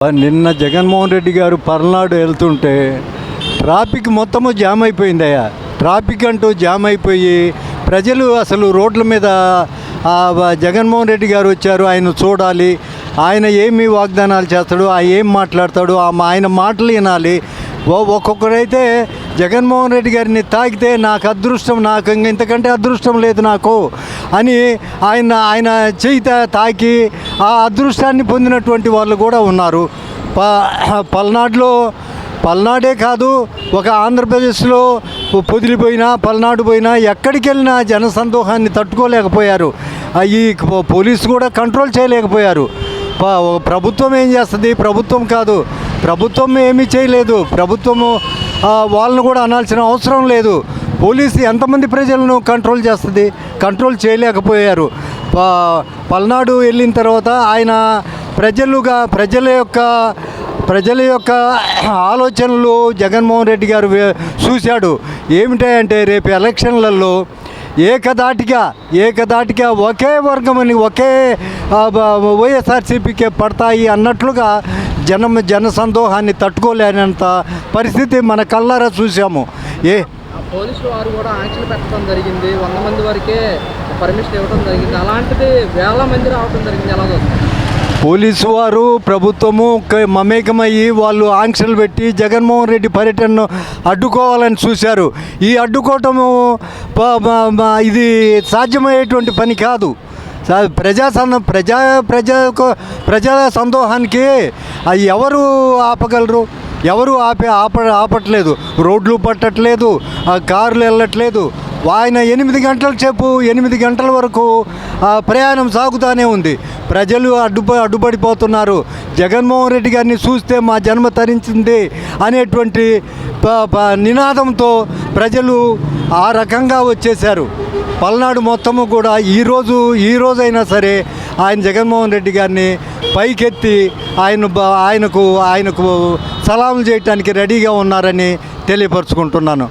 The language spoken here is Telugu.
నిన్న జగన్మోహన్ రెడ్డి గారు పల్నాడు వెళ్తుంటే ట్రాఫిక్ మొత్తము జామ్ అయిపోయిందయ్యా. ట్రాఫిక్ అంటూ జామ్ అయిపోయి ప్రజలు అసలు రోడ్ల మీద జగన్మోహన్ రెడ్డి గారు వచ్చారు, ఆయన చూడాలి, ఆయన ఏమి వాగ్దానాలు చేస్తాడు, ఏం మాట్లాడతాడు, ఆయన మాటలు వినాలి. ఒక్కొక్కరైతే జగన్మోహన్ రెడ్డి గారిని తాకితే నాకు అదృష్టం, నాకు ఇంతకంటే అదృష్టం లేదు నాకు అని ఆయన చేయి తాకి ఆ అదృష్టాన్ని పొందినటువంటి వాళ్ళు కూడా ఉన్నారు. పల్నాడే కాదు, ఒక ఆంధ్రప్రదేశ్లో పొదిలిపోయినా పల్నాడు పోయినా ఎక్కడికి వెళ్ళినా జనసందోహాన్ని తట్టుకోలేకపోయారు. ఈ పోలీసు కూడా కంట్రోల్ చేయలేకపోయారు. ప్రభుత్వం ఏం చేస్తుంది? ప్రభుత్వం కాదు, ప్రభుత్వం ఏమీ చేయలేదు. ప్రభుత్వము వాళ్ళను కూడా అనాల్సిన అవసరం లేదు. పోలీసు ఎంతమంది ప్రజలను కంట్రోల్ చేస్తుంది? కంట్రోల్ చేయలేకపోయారు. పల్నాడు వెళ్ళిన తర్వాత ఆయన ప్రజల యొక్క ఆలోచనలు జగన్మోహన్ రెడ్డి గారు చూశాడు. ఏమిటంటే రేపు ఎలక్షన్లలో ఏకదాటిగా ఒకే వర్గమని ఒకే వైఎస్ఆర్సీపీకే పడతాయి అన్నట్లుగా జనసందోహాన్ని తట్టుకోలేనంత పరిస్థితి మన కళ్ళారా చూసాము. పోలీసులు వారు కూడా ఆంక్షలు పెట్టడం జరిగింది, 100 మంది వరకే పర్మిషన్ ఇవ్వడం జరిగింది. అలాంటిది వేల మంది రావడం జరిగింది. ఎలా చూస్తారు? పోలీసు వారు ప్రభుత్వము మమేకమయ్యి వాళ్ళు ఆంక్షలు పెట్టి జగన్మోహన్ రెడ్డి పర్యటనను అడ్డుకోవాలని చూశారు. ఈ అడ్డుకోవటము ఇది సాధ్యమయ్యేటువంటి పని కాదు. ప్రజా సందోహానికి ఎవరు ఆపగలరు? ఎవరు ఆపట్లేదు. రోడ్లు పట్టట్లేదు, కార్లు వెళ్ళట్లేదు. ఆయన 8 గంటల సేపు 8 గంటల వరకు ప్రయాణం సాగుతూనే ఉంది. ప్రజలు అడ్డుపడిపోతున్నారు. జగన్మోహన్ రెడ్డి గారిని చూస్తే మా జన్మ తరించింది అనేటువంటి నినాదంతో ప్రజలు ఆ రకంగా వచ్చేశారు. పల్నాడు మొత్తము కూడా ఈరోజైనా సరే ఆయన జగన్మోహన్ రెడ్డి గారిని పైకెత్తి ఆయనకు సలాం చేయటానికి రెడీగా ఉన్నారని తెలియపరుచుకుంటున్నాను.